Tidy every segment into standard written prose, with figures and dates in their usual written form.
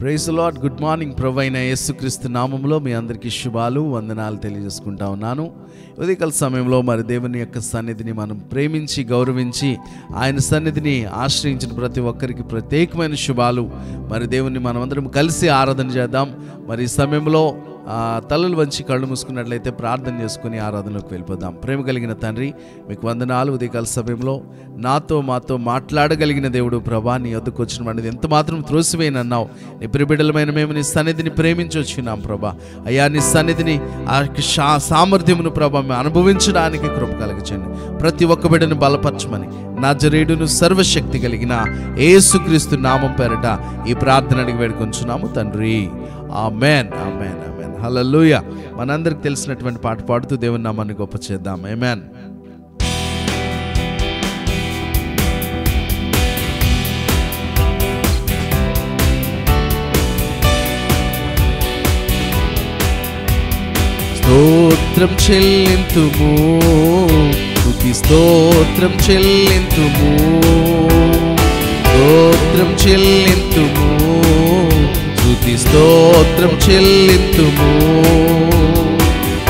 Praise the Lord. Good morning. ప్రభు అయిన యేసుక్రీస్తు నామములో మీ అందరికీ శుభాలు, వందనాలు తెలియజేసుకుంటా ఉన్నాను. ఉదయకాల సమయంలో మరి దేవుని యొక్క సన్నిధిని మనం ప్రేమించి గౌరవించి ఆయన సన్నిధిని ఆశ్రయించిన ప్రతి ఒక్కరికి ప్రత్యేకమైన శుభాలు. మరి దేవుని మనమందరం కలిసి ఆరాధన చేద్దాం. మరి ఈ సమయంలో తలలు వంచి కళ్ళు మూసుకున్నట్లయితే ప్రార్థన చేసుకుని ఆరాధనలోకి వెళ్ళిపోదాం. ప్రేమ కలిగిన తండ్రి, మీకు వందనాలు. ఉదయకాల సమయంలో మాతో మాట్లాడగలిగిన దేవుడు ప్రభా, నీ వద్దకు వచ్చిన వాడిని ఎంత మాత్రం త్రోసివేయనన్నావు. నీ ప్రియబిడ్డలమైన మేము నీ సన్నిధిని ప్రేమించి వచ్చినాం ప్రభా. అయ్యా, నీ సన్నిధిని ఆ సామర్థ్యమును ప్రభా మేము అనుభవించడానికి కృప కలగచండి. ప్రతి ఒక్క బిడ్డను బలపరచమని నజరేయుడును సర్వశక్తి కలిగిన యేసుక్రీస్తు నామం పేరట ఈ ప్రార్థన అడిగి వేడుకొంచున్నాము తండ్రి. ఆమేన్, ఆమేన్, ఆమేన్. హల్లెలూయా. మనందరికి తెలిసినటువంటి పాట పాడుతూ దేవుని నామాన్ని గొప్ప చేద్దాం. ఆమేన్. స్తోత్రం చెల్లింతుము, స్తుతి స్తోత్రం చెల్లింతుము, స్తోత్రం చెల్లింతుము, స్తుతి స్తోత్రం చెల్లింతుము.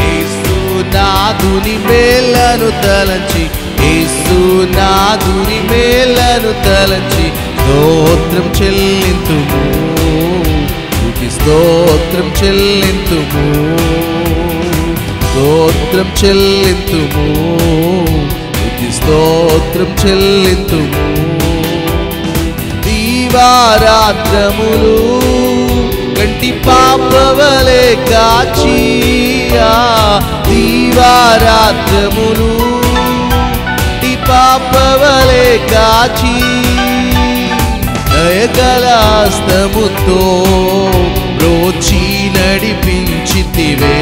యేసునాథుని మేలను తలంచి, యేసునాథుని మేలను తలంచి స్తోత్రం చెల్లింతుము, స్తుతి స్తోత్రం చెల్లింతుము, స్తోత్రం చెల్లింతుము, స్తుతి స్తోత్రం చెల్లింతుము. దీవారాత్రములు కంటి పాపవలే కాచి, దీవారాత్రములు కంటి పాపవలే కాచి, దయగల హస్తముతో బ్రోచి నడిపించితివే,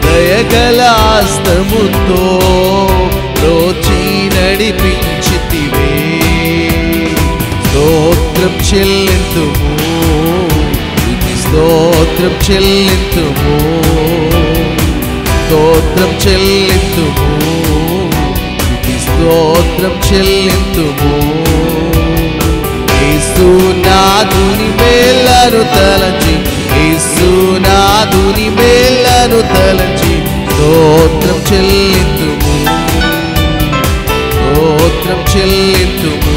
దయగల హస్తముతో బ్రోచి నడిపించితివే. స్తోత్రం చెల్లింతుము, స్తుతి స్తోత్రం చెల్లింతుము, స్తోత్రం చెల్లింతుము, స్తుతి స్తోత్రం చెల్లింతుము. యేసునాథుని మేలను తలంచి, యేసునాథుని మేలను తలంచి స్తోత్రం చెల్లింతుము, స్తోత్రం చెల్లింతుము.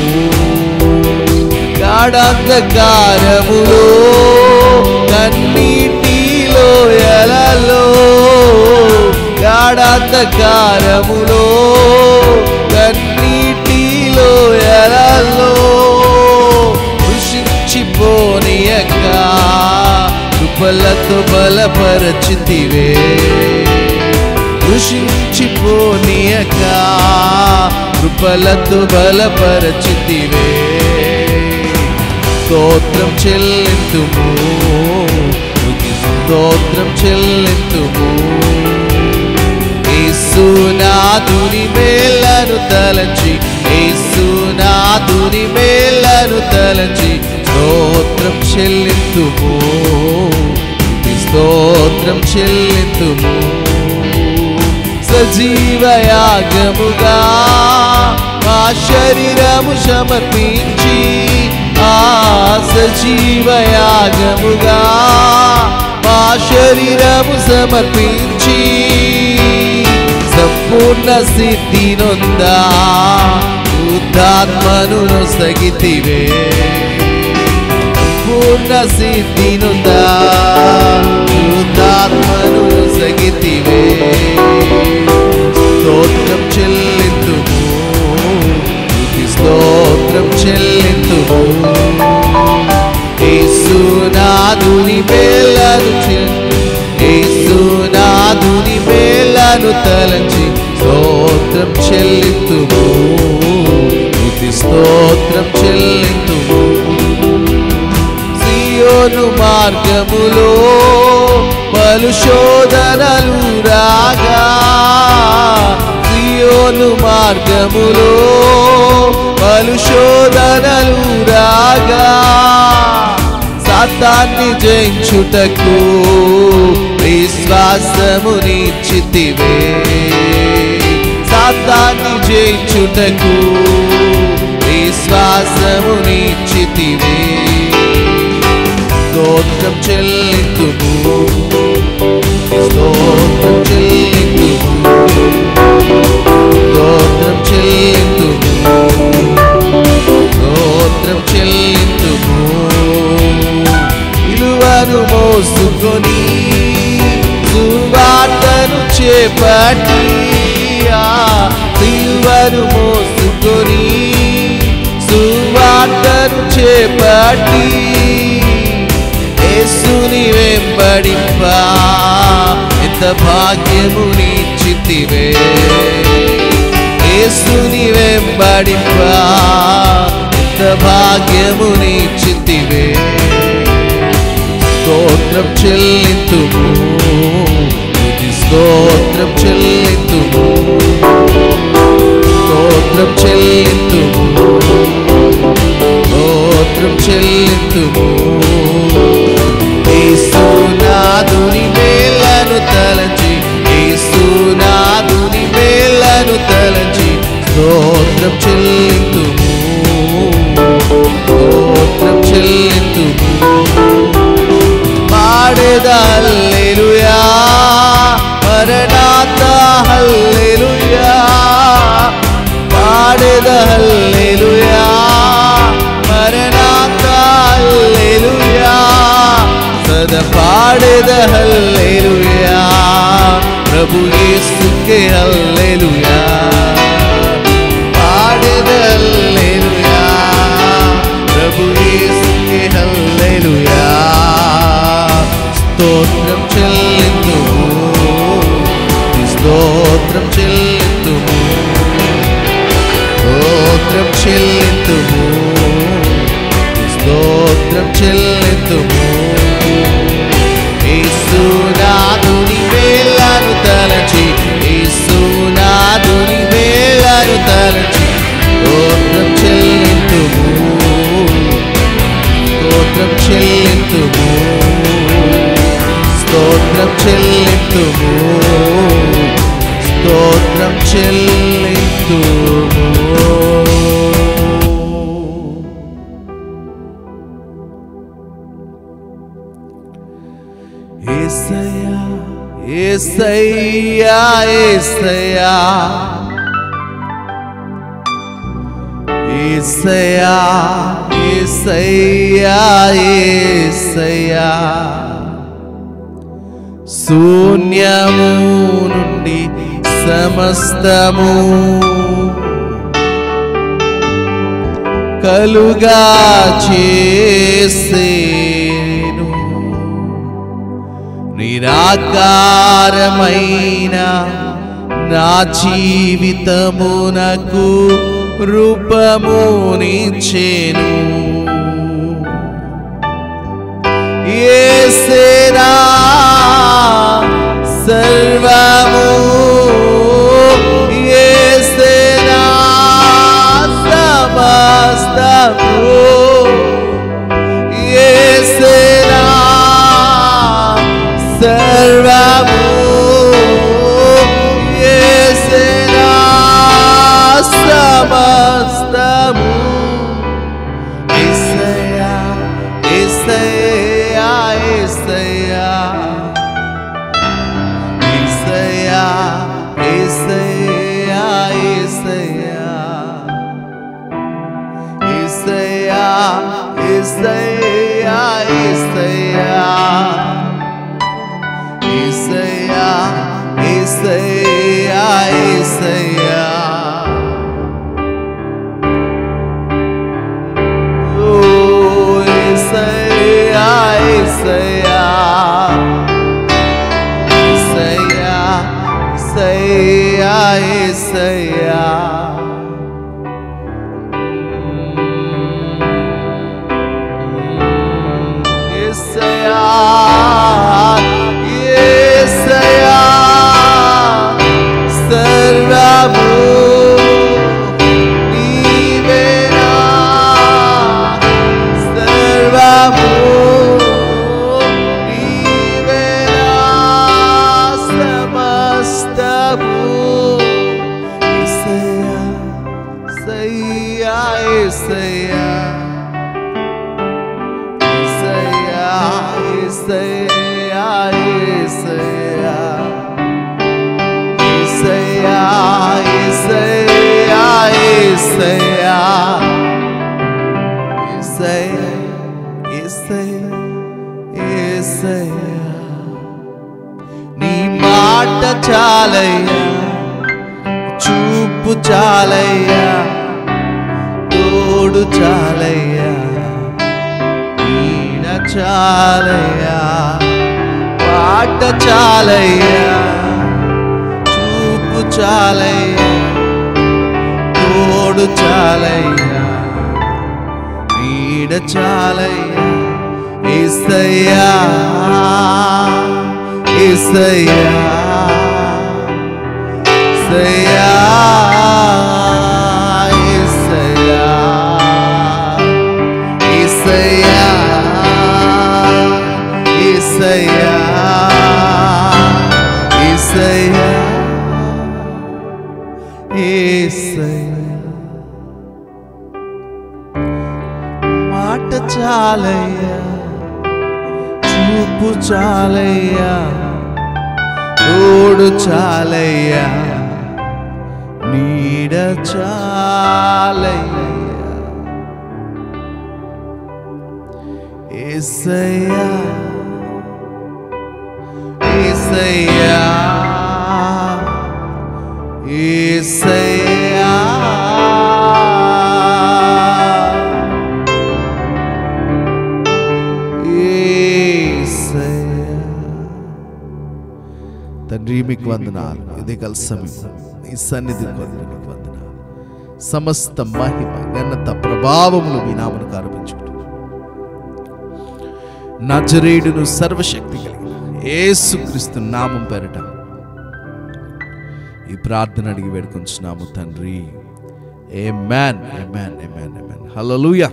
గాఢాంధకారములో కన్నీటిలో ఎలలో, గాఢాంధకారములో కన్నీటిలో ఎలలో కృషించిపోనియక కృపలతో బలపరచితివే, కృషించిపోనియక కృపలతో బలపరచితివే. స్తోత్రం చెల్లింతుము, స్తుతి స్తోత్రం చెల్లింతుము. యేసునాథుని మేలను తలంచి, యేసునాథుని మేలను తలంచి స్తోత్రం చెల్లింతుము, స్తుతి స్తోత్రం చెల్లింతుము. సజీవయాగముగా మా శరీరము సమర్పించి, సజీవయాగముగా మా శరీరము సమర్పించి సంపూర్ణ సిద్ధి నొందా శుద్ధాత్మను నొసగితివే, సంపూర్ణ సిద్ధి నొందా శుద్ధాత్మను నొసగితివే. స్తోత్రం చెల్లింతుము, స్తుతి స్తోత్రం చెల్లింతుము. యేసునాథుని మేలను, యేసునాథుని మేలను తలంచి స్తోత్రం చెల్లింతుము, స్తుతి స్తోత్రం చెల్లింతుము. సియోను మార్గములో పలు శోధనలు రాగా, సియోను మార్గములో పలు శోధనలు రాగా సాతాన్ని జయించుటకు విశ్వాసమునిచ్చితివే, సాతాన్ని జయించుటకు విశ్వాసమునిచ్చితివే. స్తోత్రం చెల్లింతుము, స్తోత్రం చెల్లింతుము, స్తోత్రం చెల్లింతుము, స్తోత్రం చెల్లింతుము. విలువను మోసుకొని సువార్తను చేపట్టి, విలువను మోసుకొని సువార్తను చేపట్టి యేసుని వెంబడింప ఎంత భాగ్యము నీచితివే. యేసుని వెంబడింప ఎంత భాగ్యము నీచితివే. స్తోత్రం చెల్లింతుము, స్తోత్రం చెల్లింతుము, స్తోత్రం చెల్లింతుము, స్తోత్రం చెల్లింతుము. యేసునాథుని మేలను తలచి, యేసునాథుని మేలను తలచి స్తోత్రం చెల్లింతుము, స్తోత్రం చెల్లింతుము. పాడేదా హల్లెలూయా, మరణాతా హల్లెలూయా, పాడేదా హల్లెలూయా, మరణాతా హల్లెలూయా, సదా పాడేదా హల్లెలూయా, ప్రభు యేసుకే హల్లెలూయా, పాడేదా హల్లెలూయా, ప్రభు యేసుకే హల్లెలూయా. స్తోత్రం చెల్లింతుము, స్తోత్రం చెల్లింతుము, స్తోత్రం చెల్లింతుము, స్తోత్రం చెల్లింతుము. యేసునాథుని మేలను తలచి, యేసునాథుని మేలను తలచి స్తోత్రం చెల్లింతుము, స్తోత్రం చెల్లింతుము, స్తోత్రం చెల్లింతుము, స్తోత్రం చెల్లింతుము. యేసయ్యా యేసయ్యా యేసయ్యా, యేసయ్యా యేసయ్యా యేసయ్యా, శూన్యము నుండి సమస్తము కలుగా చేసేను, నిరాకారమైన నా జీవితమునకు రూపమునిచ్చెను. యేసేనా సర్వము, యేసేనా సమస్తము, యేసేనా సర్వము, యేసేనా సమస్తము. యేసయ్యా యేసయ్యా యేసయ్యా, యేసయ్యా యేసయ్యా యేసయ్యా, యేసయ్యా యేసయ్యా యేసయ్యా, యేసయ్యా యేసయ్యా యేసయ్యా. ఓ యేసయ్యా యేసయ్యా, యేసయ్యా యేసయ్యా యేసయ్యా. యేసయ్యా యేసయ్యా సర్వము నీవేనా, సర్వము నీవేనా, సమస్తము. యేసయ్యా యేసయ్యా యేసయ్యా, యేసయ్యా నీ మాట చాలయ్యా, చూపు చాలయ్యా, తోడు చాలయ్యా, నీడ చాలయ్యా, పాట చాలయ్యా, చూపు చాలయ్యా, తోడు చాలయ్యా, నీడ చాలయ్యా. యేసయ్యా యేసయ్యా యేసయ్యా యేసయ్యా యేసయ్యా యేసయ్యా యేసయ్యా. మాట చాలయ్యా, చూపు చాలయ్యా, తోడు చాలయ్యా, నీడ చాలయ్యా. యేసయ్యా యేసయ్యా యేసయ్యా తండ్రి, మీకు వందనాలు. ఉదయకాల సమయం ఈ సన్నిధి కొరకు మీకు వందనాలు. సమస్త మహిమ ఘనత ప్రభావములు మీ నామమునకు ఆరోపించుకుంటూ నజరేయుడును సర్వశక్తి కలిగిన యేసుక్రీస్తు నామం పేరిట ఈ ప్రార్థన అడిగి వేడుకొంచున్నాము తండ్రి. ఆమేన్ ఆమేన్ ఆమేన్ ఆమేన్. హల్లెలూయా.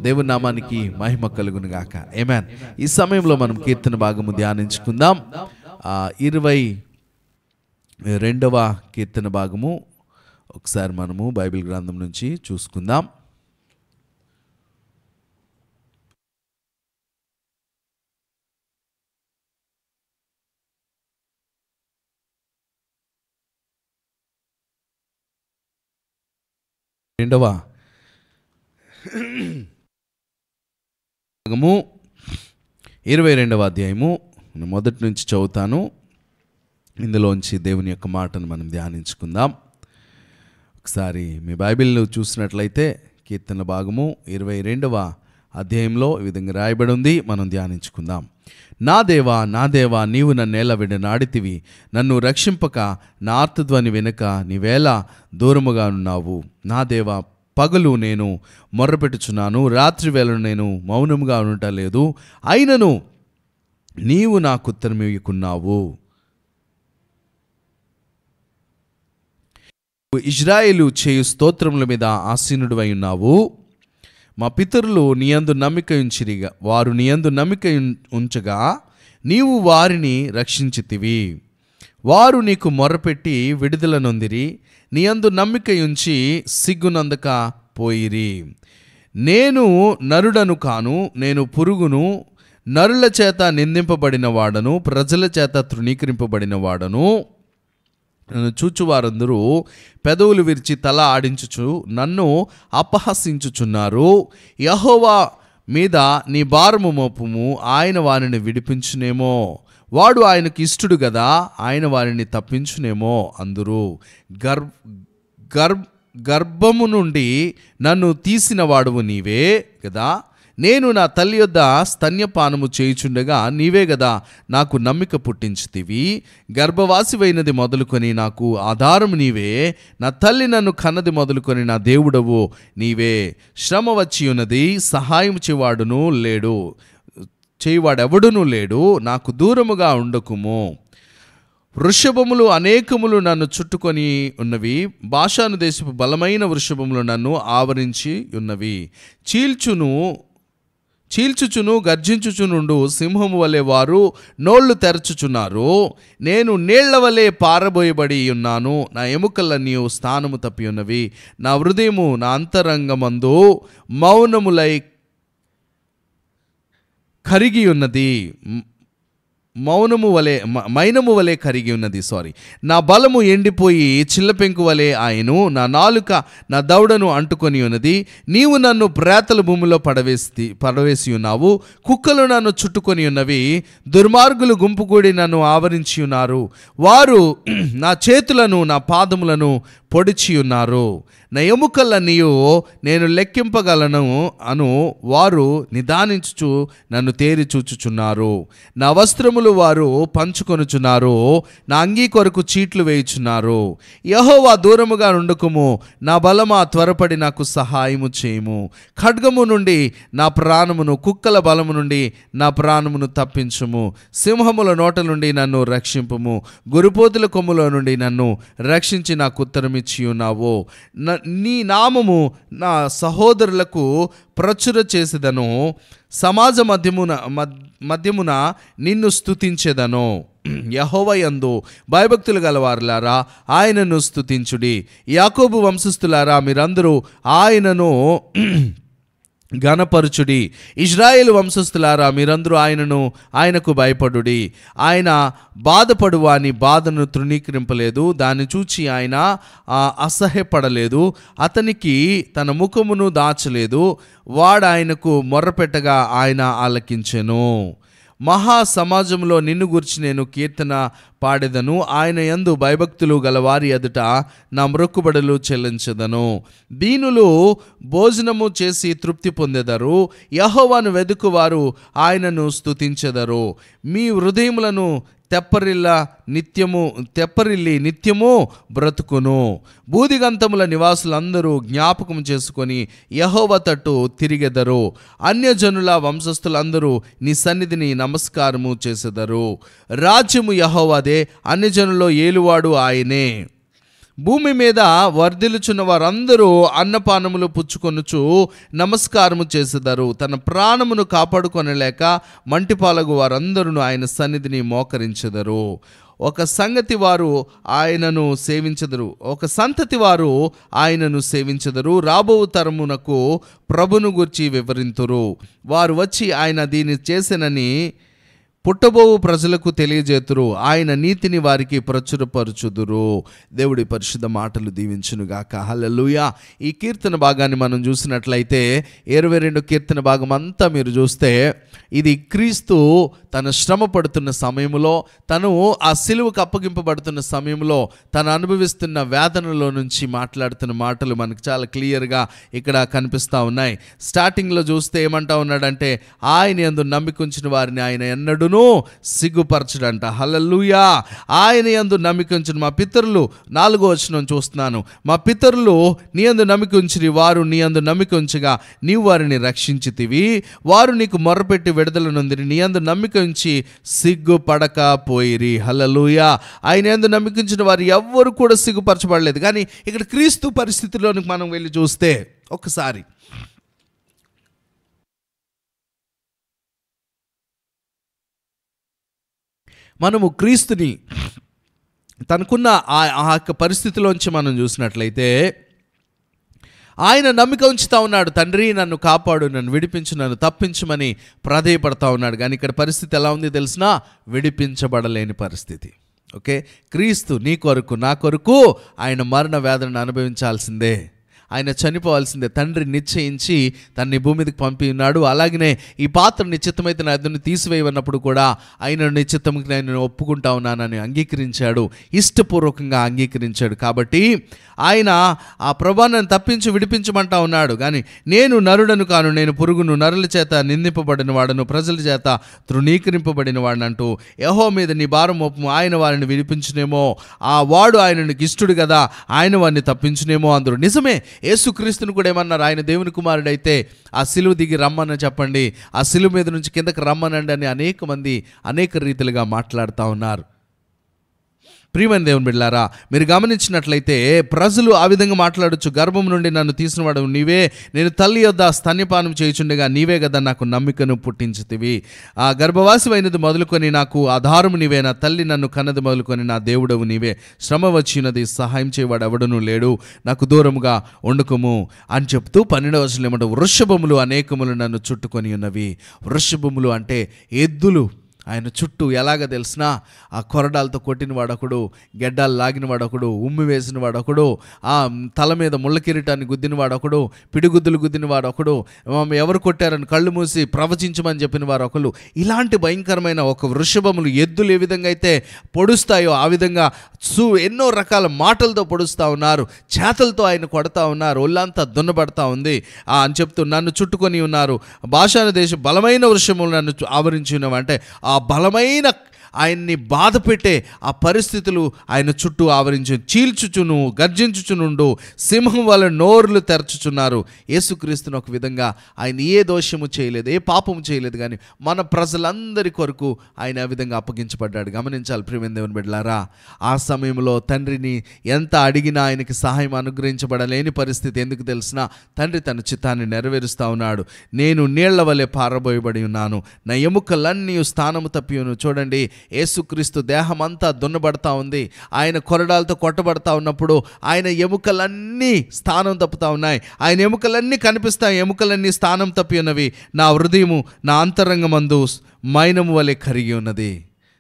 దేవుని నామానికి మహిమ కలుగును గాక. ఆమేన్. ఈ సమయంలో మనం కీర్తన భాగము ధ్యానించుకుందాం. 22వ కీర్తన భాగము ఒకసారి మనము బైబిల్ గ్రంథం నుంచి చూసుకుందాం. రెండవ భాగము 22వ అధ్యాయము మొదటి నుంచి చదువుతాను. ఇందులోంచి దేవుని యొక్క మాటను మనం ధ్యానించుకుందాం. ఒకసారి మీ బైబిల్లో చూసినట్లయితే కీర్తన భాగము 22వ అధ్యాయంలో ఈ విధంగా రాయబడి ఉంది. మనం ధ్యానించుకుందాం. నా దేవా నా దేవా, నీవు నన్నేల విడనాడితివి, నన్ను రక్షింపక నా ఆర్తధ్వని వెనుక నీవేళ దూరముగా ఉన్నావు. నా దేవా, పగలు నేను మొర్రపెట్టుచున్నాను, రాత్రి వేళను నేను మౌనముగా ఉండటలేదు. అయినను నీవు నాకు ఉత్తరం ఇవ్వకున్నావు. ఇజ్రాయేలు చేయు స్తోత్రముల మీద ఆసీనుడివై ఉన్నావు. మా పితరులు నీయందు నమ్మిక ఉంచిరిగా, వారు నీయందు నమ్మిక ఉంచగా నీవు వారిని రక్షించితివి. వారు నీకు మొర్రపెట్టి విడుదల నొందిరి, నీయందు నమ్మిక ఉంచి సిగ్గునందక పోయిరి. నేను నరుడను కాను, నేను పురుగును, నరుల చేత నిందింపబడిన వాడను, ప్రజల చేత తృణీకరింపబడిన వాడను. నన్ను చూచువారందరూ పెదవులు విరిచి తల ఆడించుచు నన్ను అపహసించుచున్నారు. యెహోవా మీద నీ భారము మోపుము, ఆయన వారిని విడిపించునేమో. వాడు ఆయనకు ఇష్టడు గదా, ఆయన వారిని తప్పించునేమో అందరూ. గర్భము నుండి నన్ను తీసిన వాడువు నీవే గదా. నేను నా తల్లి యొద్ద స్తన్యపానము చేయుచుండగా నీవే గదా నాకు నమ్మిక పుట్టించితివి. గర్భవాసివైనది మొదలుకొని నాకు ఆధారము నీవే. నా తల్లి నన్ను కన్నది మొదలుకొని నా దేవుడవు నీవే. శ్రమ వచ్చి ఉన్నది, సహాయం చేయువాడెవడునూ లేడు. నాకు దూరముగా ఉండకుము. వృషభములు అనేకములు నన్ను చుట్టుకొని ఉన్నవి, బాషాను దేశపు బలమైన వృషభములు నన్ను ఆవరించి ఉన్నవి. చీల్చుచును గర్జించుచునుండు సింహము వలె వారు నోళ్లు తెరచుచున్నారు. నేను నీళ్ల వలె పారబోయబడి ఉన్నాను, నా ఎముకలన్నీ స్థానము తప్పి ఉన్నవి. నా హృదయము నా అంతరంగమందు మౌనములై కరిగి ఉన్నది, మైనము వలె కరిగి ఉన్నది. నా బలము ఎండిపోయి చిల్లపెంకు వలె ఆయను, నా నాలుక నా దవడను అంటుకొని ఉన్నది. నీవు నన్ను ప్రేతల భూమిలో పడవేసి ఉన్నావు, కుక్కలు నన్ను చుట్టుకొని ఉన్నవి, దుర్మార్గులు గుంపు కూడి నన్ను ఆవరించి ఉన్నారు. వారు నా చేతులను నా పాదములను పొడిచి ఉన్నారు. నా ఎముకలన్నీయు నేను లెక్కింపగలను అను వారు నిదానించుచు నన్ను తేరి చూచుచున్నారు. నా వస్త్రములు వారు పంచుకొనుచున్నారు, నా అంగీ కొరకు చీట్లు వేయుచున్నారు. యెహోవా దూరముగా నుండుకుము, నా బలమా త్వరపడి నాకు సహాయము చేయుము. ఖడ్గము నుండి నా ప్రాణమును, కుక్కల బలము నుండి నా ప్రాణమును తప్పించుము. సింహముల నోట నుండి నన్ను రక్షింపుము. గురుపోతుల కొమ్ముల నుండి నన్ను రక్షించి నాకు ఉత్తరమిచ్చి ఉన్నావు. నీ నామము నా సహోదరులకు ప్రచుర చేసేదను, సమాజ మధ్యమున నిన్ను స్తుతించెదను. యెహోవా యందు భయభక్తులు గలవారులారా ఆయనను స్తుతించుడి. యాకోబు వంశస్థులారా మీరందరూ ఆయనను ఘనపరచుడి. ఇజ్రాయేలు వంశస్థులారా మీరందరూ ఆయనకు భయపడుడి. ఆయన బాధపడు వాని బాధను తృణీకరింపలేదు, దాన్ని చూచి ఆయన అసహ్యపడలేదు. అతనికి తన ముఖమును దాచలేదు. వాడు ఆయనకు మొర్రపెట్టగా ఆయన ఆలకించెను. మహా సమాజంలో నిన్ను గురించి నేను కీర్తన పాడెదను. ఆయన యందు భయభక్తులు గలవారి ఎదుట నా మ్రొక్కుబడులు చెల్లించెదను. దీనులు భోజనము చేసి తృప్తి పొందెదరు, యెహోవాను వెదుకువారు ఆయనను స్తుతించెదరు. మీ హృదయములను తెప్పరిల్లి నిత్యము బ్రతుకును. బూదిగంతముల నివాసులందరూ జ్ఞాపకం చేసుకొని యెహోవా తట్టు తిరిగెదరు. అన్యజనుల వంశస్థులందరూ నీ సన్నిధిని నమస్కారము చేసెదరు. రాజ్యము యెహోవాదే, అన్యజనుల్లో ఏలువాడు ఆయనే. భూమి మీద వర్ధిల్లుచున్న వారందరూ అన్నపానములు పుచ్చుకొనుచు నమస్కారము చేసేదారు. తన ప్రాణమును కాపాడుకొనలేక మంటిపాలగు వారందరూ ఆయన సన్నిధిని మోకరించెదరు. ఒక సంతతి వారు ఆయనను సేవించెదరు. రాబో తరమునకు ప్రభును గూర్చి వివరింతురు. వారు వచ్చి ఆయన దీన్ని చేసెనని పుట్టబోవు ప్రజలకు తెలియజేతురు. ఆయన నీతిని వారికి ప్రచురపరచుదురు. దేవుడి పరిశుద్ధ మాటలు దీవించునుగాక. హల్లెలూయా. ఈ కీర్తన భాగాన్ని మనం చూసినట్లయితే 22 కీర్తన భాగం అంతా మీరు చూస్తే ఇది క్రీస్తు తన శ్రమ పడుతున్న సమయంలో, తను ఆ సిలువకు అప్పగింపబడుతున్న సమయంలో తను అనుభవిస్తున్న వేదనలో నుంచి మాట్లాడుతున్న మాటలు మనకు చాలా క్లియర్గా ఇక్కడ కనిపిస్తూ ఉన్నాయి. స్టార్టింగ్లో చూస్తే ఏమంటా ఉన్నాడంటే, ఆయన యందు నమ్మిక ఉంచిన వారిని ఆయన ఎన్నడూనూ సిగ్గుపరచడంట. హల్లెలూయా. ఆయన యందు నమ్మిక ఉంచిన మా పితరులు, 4వ వచనం చూస్తున్నాను, మా పితరులు నీ యందు నమ్మిక ఉంచిరి, వారు నీ యందు నమ్మిక ఉంచగా నీవు వారిని రక్షించితివి. వారు నీకు మొర్రపెట్టి విడుదల నొందిరి, నీ యందు నమ్మిక ఉంచి సిగ్గుపడకపోయిరి. హల్లెలూయా. ఆయన యందు నమ్మిక ఉంచిన వారు ఎవ్వరు కూడా సిగ్గుపరచబడలేదు. కానీ ఇక్కడ క్రీస్తు పరిస్థితిలోనికి మనం వెళ్ళి చూస్తే ఒకసారి మనము క్రీస్తుని తనకున్న ఆ యొక్క పరిస్థితిలోంచి మనం చూసినట్లయితే ఆయన నమ్మిక ఉంచుతా ఉన్నాడు. తండ్రి నన్ను కాపాడు, నన్ను విడిపించు, నన్ను తప్పించమని ప్రాధేయపడతా ఉన్నాడు. కానీ ఇక్కడ పరిస్థితి ఎలా ఉంది తెలిసినా, విడిపించబడలేని పరిస్థితి. ఓకే, క్రీస్తు నీ కొరకు నా కొరకు ఆయన మరణ వేదనను అనుభవించాల్సిందే, ఆయన చనిపోవాల్సిందే. తండ్రి నిశ్చయించి తన్ని భూమి మీదకి పంపి ఉన్నాడు. అలాగనే ఈ పాత్ర నిశ్చితమైతే నా ఎదురుని తీసివేయవన్నప్పుడు కూడా ఆయన నిశ్చితంగా నేను ఒప్పుకుంటా ఉన్నానని అంగీకరించాడు, ఇష్టపూర్వకంగా అంగీకరించాడు. కాబట్టి ఆయన ఆ ప్రభాను తప్పించి విడిపించమంటా ఉన్నాడు. కానీ నేను నరుడను కాను, నేను పురుగును, నరుల చేత నిందింపబడిన వాడను, ప్రజల చేత తృణీకరింపబడిన వాడిని అంటూ యెహోవా మీద నీ భారం మోపము, ఆయన వారిని విడిపించునేమో, ఆ వాడు ఆయనకు ఇష్టడు కదా, ఆయన వారిని తప్పించునేమో అందరూ. నిజమే, యేసుక్రీస్తుని కూడా ఏమన్నారు, ఆయన దేవుని కుమారుడైతే ఆ సిలువ దిగి రమ్మని చెప్పండి, ఆ సిలువ మీద నుంచి కిందకి రమ్మనండి అని అనేక మంది అనేక రీతిలుగా మాట్లాడుతూ ఉన్నారు. ప్రియమైన దేవుని బిడ్డలారా, మీరు గమనించినట్లయితే ప్రజలు ఆ విధంగా మాట్లాడొచ్చు. గర్భం నుండి నన్ను తీసినవాడు నీవే, నేను తల్లి యొద్ద స్తన్యపానం చేయుచుండగా నీవే కదా నాకు నమ్మికను పుట్టించితివి. ఆ గర్భవాసి అయినది మొదలుకొని నాకు ఆధారము నీవే, నా తల్లి నన్ను కన్నది మొదలుకొని నా దేవుడవు నీవే. శ్రమ వచ్చినది, సహాయం చేయవాడు ఎవడనూ లేడు, నాకు దూరముగా వండుకుము అని చెప్తూ 12వ వచనం ఏమంటే, వృషభములు అనేకములు నన్ను చుట్టుకొని ఉన్నవి. వృషభములు అంటే ఎద్దులు. ఆయన చుట్టూ ఎలాగ తెలిసినా ఆ కొరడాలతో కొట్టిన వాడొకడు, గెడ్డాలు లాగిన వాడొకడు, ఉమ్మి వేసిన వాడొకడు, ఆ తల మీద ముళ్ళ కిరీటాన్ని గుద్దిన వాడొకడు, పిడిగుద్దులు గుద్దిన వాడొకడు, ఎవరు కొట్టారని కళ్ళు మూసి ప్రవచించమని చెప్పిన వారు ఒకరు. ఇలాంటి భయంకరమైన ఒక వృషభములు, ఎద్దులు ఏ విధంగా అయితే పొడుస్తాయో ఆ విధంగా ఎన్నో రకాల మాటలతో పొడుస్తూ ఉన్నారు, చేతలతో ఆయన కొడతా ఉన్నారు, ఒళ్ళంతా దున్నబడతా ఉంది అని చెప్తూ నన్ను చుట్టుకొని ఉన్నారు. భాషాను దేశం బలమైన వృషములు నన్ను ఆవరించి ఉన్నవి. అంటే ఆ బలమైన ఆయన్ని బాధ పెట్టే ఆ పరిస్థితులు ఆయన చుట్టూ ఆవరించి చీల్చుచును గర్జించుచునుండు సింహం వల్ల నోరులు తెరచుచున్నారు. యేసుక్రీస్తును ఒక విధంగా ఆయన ఏ దోషము చేయలేదు, ఏ పాపము చేయలేదు, కానీ మన ప్రజలందరి కొరకు ఆయన ఆ విధంగా అప్పగించబడ్డాడు. గమనించాలి ప్రియమైన దేవుని బిడ్డలారా, ఆ సమయంలో తండ్రిని ఎంత అడిగినా ఆయనకి సహాయం అనుగ్రహించబడలేని పరిస్థితి. ఎందుకు తెలిసినా తండ్రి తన చిత్తాన్ని నెరవేరుస్తూ ఉన్నాడు. నేను నీళ్ల వలె పారబోయబడి ఉన్నాను, నా ఎముకలన్నీ స్థానము తప్పియును. చూడండి, యేసుక్రీస్తు దేహం అంతా దున్నబడతా ఉంది. ఆయన కొరడాలతో కొట్టబడతా ఉన్నప్పుడు ఆయన ఎముకలన్నీ స్థానం తప్పుతా ఉన్నాయి. ఆయన ఎముకలన్నీ కనిపిస్తాయి, ఎముకలన్నీ స్థానం తప్పి ఉన్నవి. నా హృదయము నా అంతరంగమందు మైనము వలె కరిగి ఉన్నది.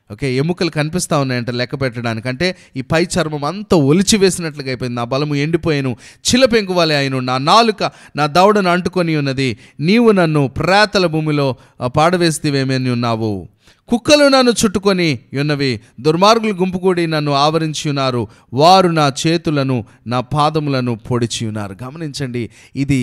ఓకే, ఎముకలు కనిపిస్తూ ఉన్నాయంట లెక్క పెట్టడానికి. అంటే ఈ పై చర్మం అంతా ఒలిచి వేసినట్లుగా అయిపోయింది. నా బలము ఎండిపోయాను, చిలపెంకు వలె అయిను, నా నాలుక నా దవడను అంటుకొని ఉన్నది. నీవు నన్ను ప్రేతల భూమిలో పాడవేస్తేవేమని ఉన్నావు. కుక్కలు నన్ను చుట్టుకొని ఉన్నవి, దుర్మార్గులు గుంపు కూడి నన్ను ఆవరించి ఉన్నారు. వారు నా చేతులను నా పాదములను పొడిచి ఉన్నారు. గమనించండి, ఇది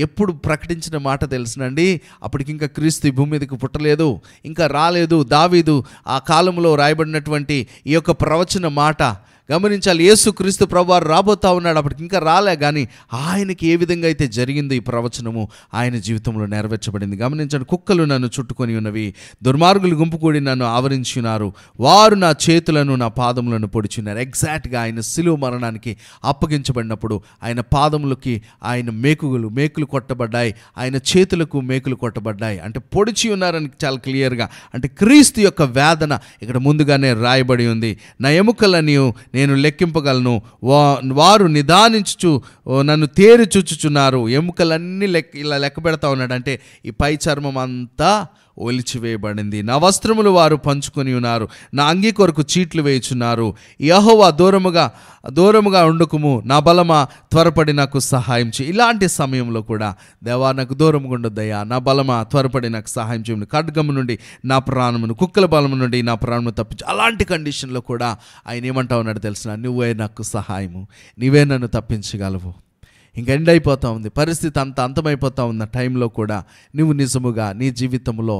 ఎప్పుడు ప్రకటించిన మాట తెలుసునండి. అప్పటికి ఇంకా క్రీస్తు ఈ భూమి మీదకి పుట్టలేదు, ఇంకా రాలేదు. దావీదు ఆ కాలంలో రాయబడినటువంటి ఈ యొక్క ప్రవచన మాట గమనించాలి. యేసుక్రీస్తు ప్రభువారు రాబోతా ఉన్నాడు, అప్పటికి ఇంకా రాలే, కానీ ఆయనకి ఏ విధంగా అయితే జరిగిందో ఈ ప్రవచనము ఆయన జీవితంలో నెరవేర్చబడింది. గమనించండి, కుక్కలు నన్ను చుట్టుకొని ఉన్నవి, దుర్మార్గులు గుంపు కూడి నన్ను ఆవరించి ఉన్నారు. వారు నా చేతులను నా పాదములను పొడిచున్నారు. ఎగ్జాక్ట్గా ఆయన శిలువ మరణానికి అప్పగించబడినప్పుడు ఆయన పాదములకి ఆయన మేకులు కొట్టబడ్డాయి, ఆయన చేతులకు మేకులు కొట్టబడ్డాయి. అంటే పొడిచి ఉన్నారని చాలా క్లియర్గా, అంటే క్రీస్తు యొక్క వేదన ఇక్కడ ముందుగానే రాయబడి ఉంది. నా ఎముకలని నేను లెక్కింపగలను, వారు నిదానించుచు నన్ను తేరి చూచుచున్నారు. ఎముకలన్నీ ఇలా లెక్క పెడతా ఉన్నాడు. అంటే ఈ పై చర్మం అంతా ఒలిచివేయబడింది. నా వస్త్రములు వారు పంచుకొని ఉన్నారు, నా అంగీ కొరకు చీట్లు వేయుచున్నారు. యెహోవా దూరముగా ఉండుకుము, నా బలమా త్వరపడి నాకు సహాయం చేయి. ఇలాంటి సమయంలో కూడా దేవా నాకు దూరముగా ఉండొద్దయ్యా, నా బలమా త్వరపడి నాకు సహాయం చేయము. ఖడ్గము నుండి నా ప్రాణమును, కుక్కల బలము నుండి నా ప్రాణమును తప్పించు. అలాంటి కండిషన్లో కూడా ఆయన ఏమంటా ఉన్నాడు తెలిసిన, నువ్వే నాకు సహాయము, నీవే నన్ను తప్పించగలవు. ఇంక ఎండ్ అయిపోతూ ఉంది పరిస్థితి, అంతమైపోతూ ఉన్న టైంలో కూడా నువ్వు నిజముగా నీ జీవితంలో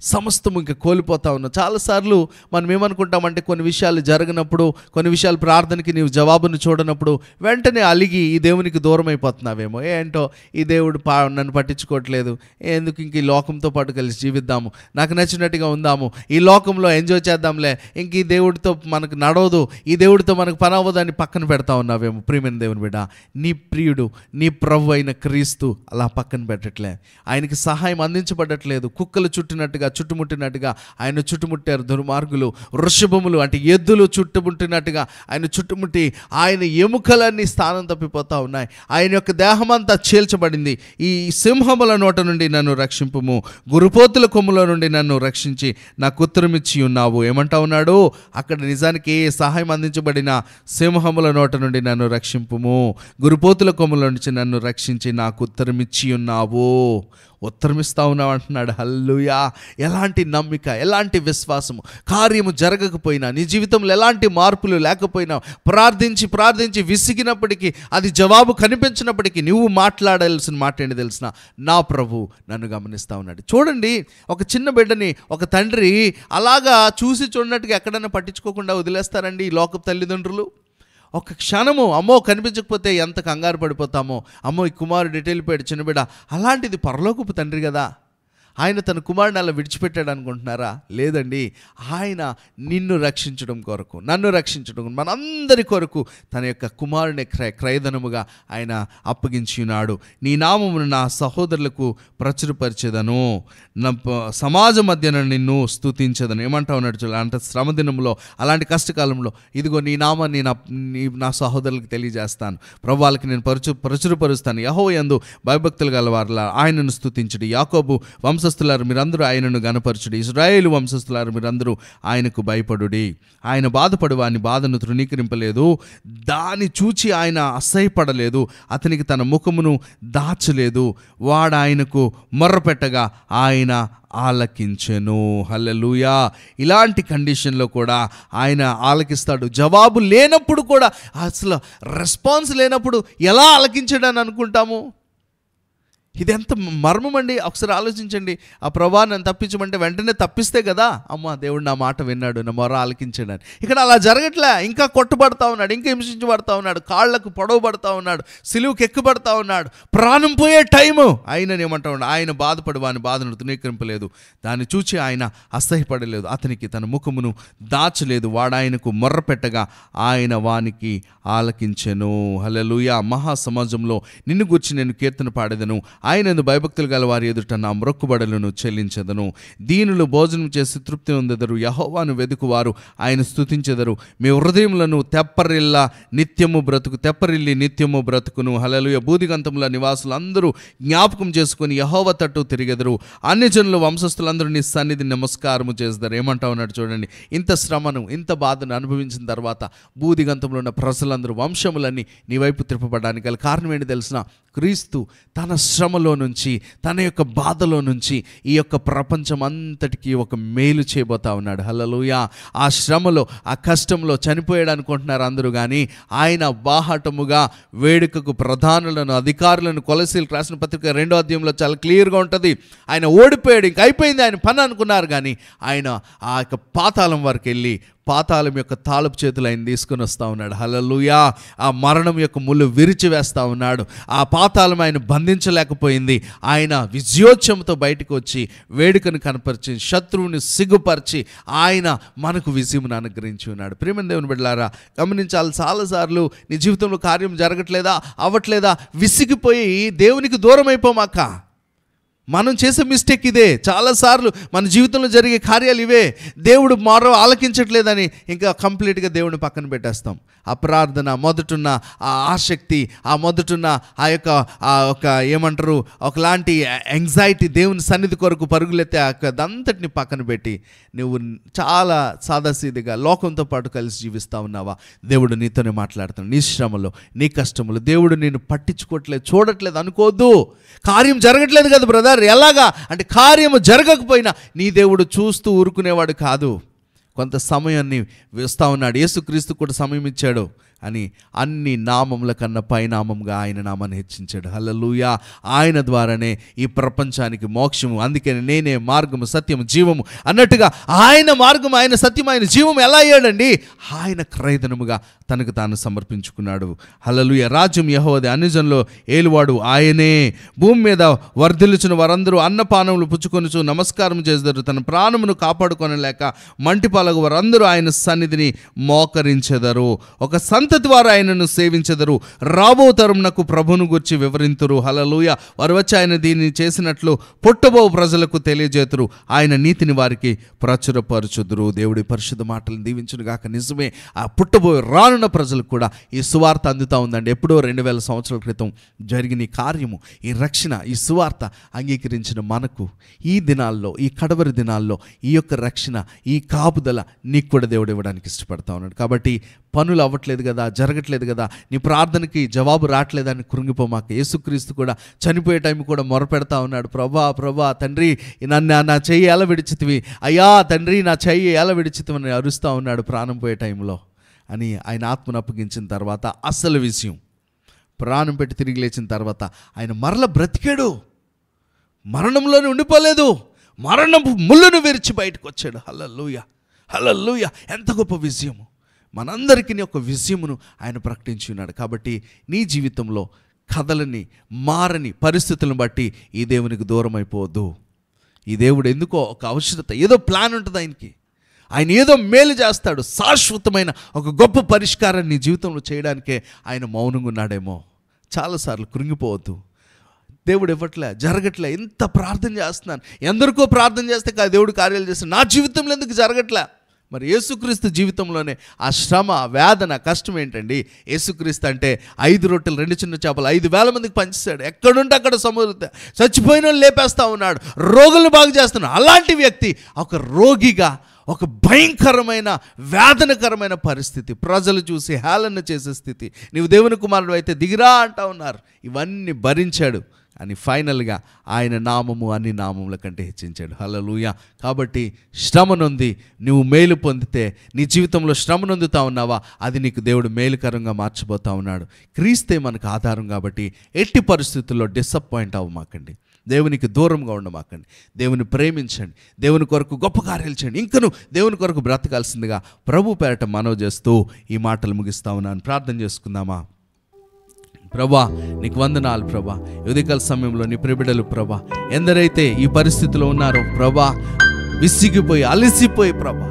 సమస్తము ఇంకా కోల్పోతా ఉన్నావు. చాలాసార్లు మనం ఏమనుకుంటామంటే కొన్ని విషయాలు జరగనప్పుడు, కొన్ని విషయాలు ప్రార్థనకి నీవు జవాబును చూడనప్పుడు వెంటనే అలిగి ఈ దేవునికి దూరం అయిపోతున్నావేమో. ఏంటో ఈ దేవుడు నన్ను పట్టించుకోవట్లేదు, ఎందుకు ఇంక ఈ లోకంతో పాటు కలిసి జీవిద్దాము, నాకు నచ్చినట్టుగా ఉందాము, ఈ లోకంలో ఎంజాయ్ చేద్దాంలే, ఇంక ఈ దేవుడితో మనకు నడవదు, ఈ దేవుడితో మనకు పని అవ్వదు అని పక్కన పెడతా ఉన్నావేమో. ప్రియమైన దేవుని బిడ్డ, నీ ప్రియుడు నీ ప్రభు అయిన క్రీస్తు అలా పక్కన పెట్టట్లే, ఆయనకి సహాయం అందించబడట్లేదు. కుక్కలు చుట్టుముట్టినట్టుగా ఆయన చుట్టుముట్టారు దుర్మార్గులు. వృషభములు అంటే ఎద్దులు చుట్టుముట్టినట్టుగా ఆయన చుట్టుముట్టి ఆయన ఎముకలన్నీ స్థానం తప్పిపోతూ ఉన్నాయి. ఆయన యొక్క దేహమంతా చీల్చబడింది. ఈ సింహముల నోట నుండి నన్ను రక్షింపుము, గురుపోతుల కొమ్ముల నుండి నన్ను రక్షించి నాకు ఉత్తరమిచ్చి ఉన్నావు. ఏమంటా ఉన్నాడు అక్కడ? నిజానికి ఏ సహాయం అందించబడిన సింహముల నోట నుండి నన్ను రక్షింపుము, గురుపోతుల కొమ్ముల నుంచి నన్ను రక్షించి నాకు ఉత్తరమిచ్చి ఉన్నావు. ఉత్తరమిస్తా ఉన్నావు అంటున్నాడు. హల్లెలూయా! ఎలాంటి నమ్మిక, ఎలాంటి విశ్వాసము. కార్యము జరగకపోయినా, నీ జీవితంలో ఎలాంటి మార్పులు లేకపోయినా, ప్రార్థించి విసిగినప్పటికీ, అది జవాబు కనిపించినప్పటికీ నువ్వు మాట్లాడాల్సిన మాట ఏంటి తెలిసిన, నా ప్రభు నన్ను గమనిస్తూ ఉన్నాడు. చూడండి, ఒక చిన్న బిడ్డని ఒక తండ్రి అలాగా చూసి చూడనట్టుగా ఎక్కడైనా పట్టించుకోకుండా వదిలేస్తారండి ఈ లోకపు తల్లిదండ్రులు. ఒక క్షణము అమ్మో కనిపించకపోతే ఎంత కంగారు పడిపోతామో, అమ్మో ఈ కుమారుడు ఎటు వెళ్ళిపోయాడు చిన్నబిడ్డ. అలాంటిది పరలోకపు తండ్రి కదా, ఆయన తన కుమారుని అలా విడిచిపెట్టాడు అనుకుంటున్నారా? లేదండి. ఆయన నిన్ను రక్షించడం కొరకు, నన్ను రక్షించడం, మనందరి కొరకు తన యొక్క కుమారుని క్రయధనముగా ఆయన అప్పగించి ఉన్నాడు. నీ నామమును నా సహోదరులకు ప్రచురపరిచేదను, నా సమాజం మధ్యన నిన్ను స్తుతించదను. ఏమంటా ఉన్నాడు చూడాలి. అంటే శ్రమ దినంలో, అలాంటి కష్టకాలంలో ఇదిగో నీ నామాన్ని నా సహోదరులకు తెలియజేస్తాను, ప్రభువాళ్ళకి నేను ప్రచురపరుస్తాను. యెహోవా యందు భయభక్తులు గలవారులా ఆయనను స్తుతించుడి. యాకోబు వంశస్థులారు మీరందరూ ఆయనను గనపరచుడి. ఇశ్రాయేలు వంశస్థులారు మీరందరూ ఆయనకు భయపడుడి. ఆయన బాధపడు వాని బాధను తృణీకరింపలేదు, దాన్ని చూచి ఆయన అసహ్యపడలేదు, అతనికి తన ముఖమును దాచలేదు. వాడు ఆయనకు మొర్రపెట్టగా ఆయన ఆలకించెను. హల్లెలూయా. ఇలాంటి కండిషన్లో కూడా ఆయన ఆలకిస్తాడు. జవాబు లేనప్పుడు కూడా, అసలు రెస్పాన్స్ లేనప్పుడు ఎలా ఆలకించాడని అనుకుంటాము. ఇది ఎంత మర్మం అండి. ఒకసారి ఆలోచించండి. ఆ ప్రభా నన్ను తప్పించమంటే వెంటనే తప్పిస్తే కదా, అమ్మ దేవుడు నా మాట విన్నాడు, నా మొర ఆలకించాడని. ఇక్కడ అలా జరగట్లే. ఇంకా కొట్టుబడతా ఉన్నాడు, ఇంకా హింసించబడతా ఉన్నాడు, కాళ్లకు పొడవబడతా ఉన్నాడు, సిలువుకి ఎక్కుబడతా ఉన్నాడు, ప్రాణం పోయే టైము. ఆయన ఏమంటా ఉన్నాడు, ఆయన బాధపడి వాని బాధను తృణీకరింపలేదు, దాన్ని చూచి ఆయన అసహ్యపడలేదు, అతనికి తన ముఖమును దాచలేదు. వాడు ఆయనకు మొర్ర పెట్టగా ఆయన వానికి ఆలకించెను. హల్లెలూయా. మహాసమాజంలో నిన్ను గూర్చి నేను కీర్తన పాడేదను, ఆయనందు భయభక్తులు గల వారి ఎదుట నా మ్రొక్కుబడులను చెల్లించెదను. దీనులు భోజనం చేసి తృప్తి పొందెదరు, యెహోవాను వెదుకువారు ఆయన స్తుతించెదరు. మీ హృదయములను తెప్పరిల్లి నిత్యము బ్రతుకును. హల్లెలూయా. బూదిగంతముల నివాసులు అందరూ జ్ఞాపకం చేసుకుని యెహోవా తట్టు తిరిగెదరు. అన్ని జనులు వంశస్థులందరూ నీ సన్నిధిని నమస్కారము చేస్తారు. ఏమంటా ఉన్నాడు చూడండి. ఇంత శ్రమను, ఇంత బాధను అనుభవించిన తర్వాత బూదిగంతంలో ఉన్న ప్రజలందరూ, వంశములన్నీ నీ వైపు త్రిప్పబడడానికి గల కారణం ఏంటి తెలిసిన? క్రీస్తు తన శ్రమలో నుంచి, తన యొక్క బాధలో నుంచి ఈ యొక్క ప్రపంచం అంతటికీ ఒక మేలు చేయబోతా ఉన్నాడు. హల్లెలూయా. ఆ శ్రమలో, ఆ కష్టంలో చనిపోయాడు అనుకుంటున్నారు అందరూ, కానీ ఆయన బాహాటముగా వేడుకకు ప్రధానులను, అధికారులను, కొలసీలకు రాసిన పత్రిక 2వ అధ్యాయంలో చాలా క్లియర్గా ఉంటుంది. ఆయన ఓడిపోయాడు, ఇంక అయిపోయింది ఆయన పని అనుకున్నారు, కానీ ఆయన ఆ యొక్క పాతాళం వరకు వెళ్ళి పాతాళం యొక్క తాళపు చేతులు ఆయన తీసుకుని వస్తూ ఉన్నాడు. హల్లెలూయా. ఆ మరణం యొక్క ముళ్ళు విరిచి వేస్తూ ఉన్నాడు. ఆ పాతాళం ఆయన బంధించలేకపోయింది. ఆయన విజయోత్సవంతో బయటకు వచ్చి వేడుకను కనపరిచి, శత్రువుని సిగ్గుపరిచి ఆయన మనకు విజయమును అనుగ్రహించి ఉన్నాడు. ప్రియమైన దేవుని బిడ్డలారా, గమనించాలి. చాలాసార్లు నీ జీవితంలో కార్యం జరగట్లేదా, అవ్వట్లేదా, విసిగిపోయి దేవునికి దూరం అయిపోమాక. మనం చేసే మిస్టేక్ ఇదే. చాలాసార్లు మన జీవితంలో జరిగే కార్యాలు ఇవే. దేవుడు మరో ఆలకించట్లేదని ఇంకా కంప్లీట్గా దేవుడిని పక్కన పెట్టేస్తాం. ఆ ప్రార్థన, మొదటున్న ఆ ఆసక్తి, ఆ మొదటున్న ఆ యొక్క ఏమంటారు, ఒకలాంటి యాంగ్జైటీ, దేవుని సన్నిధి కొరకు పరుగులెత్తే అదంతటిని పక్కన పెట్టి నువ్వు చాలా సాదాసీదిగా లోకంతో పాటు కలిసి జీవిస్తూ ఉన్నావా? దేవుడు నీతోనే మాట్లాడుతున్నాడు. నీ శ్రమలో, నీ కష్టములు దేవుడు నేను పట్టించుకోవట్లేదు, చూడట్లేదు అనుకోవద్దు. కార్యం జరగట్లేదు కదా బ్రదర్, ఎలాగా అంటే కార్యము జరగకపోయినా నీ దేవుడు చూస్తూ ఊరుకునేవాడు కాదు. కొంత సమయాన్ని వేస్తూ ఉన్నాడు. యేసుక్రీస్తు కూడా సమయం ఇచ్చాడు అని అన్ని నామముల కన్నా పైనామంగా ఆయన నామాన్ని హెచ్చించాడు. హల్లెలూయా. ఆయన ద్వారానే ఈ ప్రపంచానికి మోక్షము. అందుకని నేనే మార్గము, సత్యము, జీవము అన్నట్టుగా ఆయన మార్గం, ఆయన సత్యం, ఆయన జీవము ఎలా అయ్యాడండి? ఆయన క్రయధనముగా తనకు తాను సమర్పించుకున్నాడు. హల్లెలూయా. రాజ్యం యెహోవాదే, అన్ని జనుల్లో ఏలువాడు ఆయనే. భూమి మీద వర్ధిల్లుచున్న వారందరూ అన్నపానములు పుచ్చుకొనుచు నమస్కారం చేస్తారు. తన ప్రాణమును కాపాడుకొనలేక మంటిపాలకు వారందరూ ఆయన సన్నిధిని మోకరించెదరు. ఒక సంతతి వారు ఆయనను సేవించెదరు. రాబో తరమునకు ప్రభువును గురించి వివరింతురు. హల్లెలూయా. వారు వచ్చి ఆయన దీన్ని చేసినట్లు పుట్టబో ప్రజలకు తెలియజేతురు. ఆయన నీతిని వారికి ప్రచురపరచుదురు. దేవుడి పరిశుద్ధ మాటలను దీవించును గాక. నిజమే, ఆ పుట్టబోయే రానున్న ప్రజలకు కూడా ఈ సువార్త అందుతూ ఉందండి. ఎప్పుడో 2000 సంవత్సరాల క్రితం జరిగిన ఈ కార్యము, ఈ రక్షణ, ఈ సువార్త అంగీకరించిన మనకు ఈ దినాల్లో, ఈ కడవరి దినాల్లో ఈ యొక్క రక్షణ, ఈ కాపుదల నీకు కూడా దేవుడు ఇవ్వడానికి ఇష్టపడతా ఉన్నాడు. కాబట్టి పనులు అవ్వట్లేదు కదా, జరగట్లేదు కదా, నీ ప్రార్థనకి జవాబు రావట్లేదని కృంగిపోమాక. యేసుక్రీస్తు కూడా చనిపోయే టైం కూడా మొరపెడతా ఉన్నాడు. ప్రభా తండ్రి, నా చెయ్యి ఎలా విడిచితివి, అయ్యా తండ్రి నా చెయ్యి ఎలా విడిచితివని అరుస్తూ ఉన్నాడు ప్రాణం పోయే టైంలో. అని ఆయన ఆత్మను అప్పగించిన తర్వాత అసలు విషయం, ప్రాణం పెట్టి తిరిగి లేచిన తర్వాత ఆయన మరల బ్రతికాడు. మరణంలోనే ఉండిపోలేదు, మరణం ముళ్ళను విరిచి బయటకు వచ్చాడు. హల్లెలూయా, హల్లెలూయా. ఎంత గొప్ప విజయము! మనందరికీ ఒక విజయమును ఆయన ప్రకటించి ఉన్నాడు. కాబట్టి నీ జీవితంలో కథలని, మారని పరిస్థితులను బట్టి ఈ దేవునికి దూరం అయిపోవద్దు. ఈ దేవుడు ఎందుకో ఒక అవసరత, ఏదో ప్లాన్ ఉంటుంది ఆయనకి. ఆయన ఏదో మేలు చేస్తాడు, శాశ్వతమైన ఒక గొప్ప పరిష్కారాన్ని నీ జీవితంలో చేయడానికే ఆయన మౌనంగా ఉన్నాడేమో. చాలాసార్లు కృంగిపోవద్దు. దేవుడు ఇవ్వట్లే, జరగట్లే, ఎంత ప్రార్థన చేస్తున్నాను, ఎందరికో ప్రార్థన చేస్తే దేవుడు కార్యాలు చేస్తాడు, నా జీవితంలో ఎందుకు జరగట్లే? మరి యేసుక్రీస్తు జీవితంలోనే ఆ శ్రమ, వేదన, కష్టం ఏంటండి? యేసుక్రీస్తు అంటే 5 రొట్టెలు 2 చిన్న చేపలు 5,000 మందికి పంచిస్తాడు. ఎక్కడుంటే అక్కడ సముద్రం, చచ్చిపోయిన వాళ్ళు లేపేస్తూ ఉన్నాడు, రోగులను బాగు చేస్తున్నాడు. అలాంటి వ్యక్తి ఒక రోగిగా, ఒక భయంకరమైన వేదనకరమైన పరిస్థితి, ప్రజలు చూసి హేళన చేసే స్థితి, నీవు దేవుని కుమారుడు అయితే దిగిరా అంటా ఉన్నారు. ఇవన్నీ భరించాడు అని ఫైనల్గా ఆయన నామము అన్ని నామముల కంటే హెచ్చించాడు. హల్లెలూయా. కాబట్టి శ్రమ నొంది నువ్వు మేలు పొందితే, నీ జీవితంలో శ్రమ నొందుతా ఉన్నావా, అది నీకు దేవుడు మేలుకరంగా మార్చిపోతా ఉన్నాడు. క్రీస్తే మనకు ఆధారం కాబట్టి ఎట్టి పరిస్థితుల్లో డిసప్పాయింట్ అవ్వమాకండి, దేవునికి దూరంగా ఉండమాకండి, దేవుని ప్రేమించండి, దేవుని కొరకు గొప్ప కార్యాలు చేయండి, ఇంకను దేవుని కొరకు బ్రతకాల్సిందిగా ప్రభు పేరట మనవి చేస్తూ ఈ మాటలు ముగిస్తా ఉన్నాను. ప్రార్థన చేసుకుందామా? ప్రభా, నీకు వందనాలు ప్రభా. ఉదయకాల సమయంలో నీ ప్రియబిడ్డలు ప్రభా, ఎందరైతే ఈ పరిస్థితిలో ఉన్నారో ప్రభా, విసిగిపోయి అలసిపోయి ప్రభా,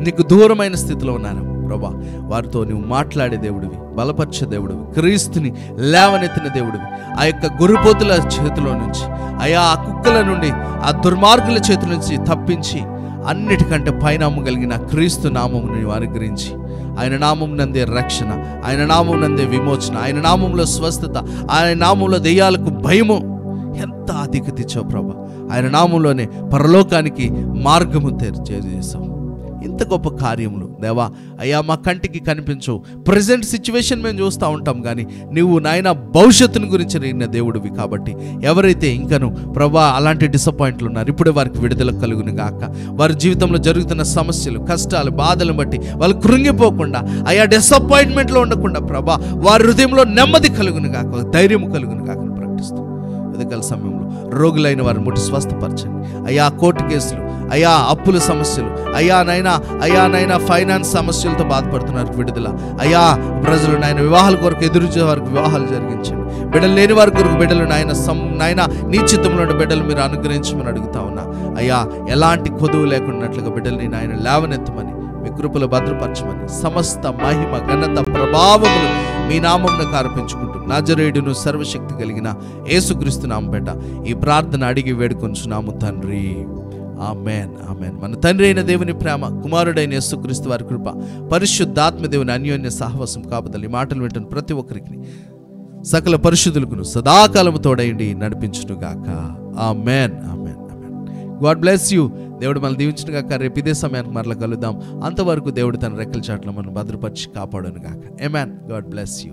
నీకు దూరమైన స్థితిలో ఉన్నారు ప్రభా, వారితో నువ్వు మాట్లాడే దేవుడివి, బలపరిచే దేవుడివి, క్రీస్తుని లేవనెత్తిన దేవుడివి. ఆ యొక్క గొర్రెపోతుల చేతిలో నుంచి, ఆ కుక్కల నుండి, ఆ దుర్మార్గుల చేతుల నుంచి తప్పించి అన్నిటికంటే పైనామం కలిగిన క్రీస్తు నామమును నీవు అనుగ్రహించి, ఆయన నామం నందే రక్షణ, ఆయన నామం నందే విమోచన, ఆయన నామంలో స్వస్థత, ఆయన నామంలో దెయ్యాలకు భయము ఎంత అధికత ఇచ్చావు ప్రభా. ఆయన నామంలోనే పరలోకానికి మార్గము చేసావు. ఇంత గొప్ప కార్యములు దేవా అయ్యా మా కంటికి కనిపించవు. ప్రజెంట్ సిచ్యువేషన్ మేము చూస్తూ ఉంటాం, కానీ నువ్వు నాయన భవిష్యత్తుని గురించి నిన్న దేవుడివి. కాబట్టి ఎవరైతే ఇంకను ప్రభా అలాంటి డిసప్పాయింట్లు ఉన్నారు, ఇప్పుడే వారికి విడుదల కలుగును గాక. వారి జీవితంలో జరుగుతున్న సమస్యలు, కష్టాలు, బాధలను బట్టి వాళ్ళు కృంగిపోకుండా, అయ్యా డిసప్పాయింట్మెంట్లో ఉండకుండా ప్రభా వారి హృదయంలో నెమ్మది కలుగును గాక, ధైర్యం కలుగును గాక ప్రకటిస్తూ ఉదయకాల సమయంలో రోగులైన వారిని ముట్టి స్వస్థపరచండి. అయ్యా కోర్టు కేసులు, అయ్యా అప్పుల సమస్యలు, అయ్యా నైనా ఫైనాన్స్ సమస్యలతో బాధపడుతున్నారు విడుదల. అయ్యా ప్రజలు నాయన వివాహాల కొరకు ఎదురుచే వారికి వివాహాలు జరిగించండి. బిడ్డలు లేని వారి కొరకు బిడ్డలు నాయన నీ చిత్తంలో ఉన్న బిడ్డలు మీరు అనుగ్రహించమని అడుగుతా ఉన్నా. అయ్యా ఎలాంటి కొదువు లేకున్నట్లుగా బిడ్డల్ని నాయన లేవనెత్తమని, మీ కృపలో భద్రపరచమని, సమస్త మహిమ ఘనత ప్రభావములు మీ నామమున కార్పించుకుంటూ నజరేయుడును సర్వశక్తి కలిగిన యేసుక్రీస్తు నామముపేట ఈ ప్రార్థన అడిగి వేడుకొంచున్నాము తండ్రి. ఆమేన్, ఆమేన్. మన తండ్రి అయిన దేవుని ప్రేమ, కుమారుడైన యేసుక్రీస్తు వారి కృప, పరిశుద్ధాత్మ దేవుని అన్యోన్య సహవాసం కాపుదలు ఈ మాటలు వింటున్న ప్రతి ఒక్కరికి సకల పరిశుద్ధులకు సదాకాలము తోడైండి నడిపించును గాక. Amen, amen, amen. God bless you. దేవుడు మనల్ని దీవించును గాక. రేపు ఇదే సమయానికి మరలా కలుద్దాం. అంతవరకు దేవుడు తన రెక్కల చాటులో మనం భద్రపరిచి కాపాడును గాక. ఆమేన్. God bless you.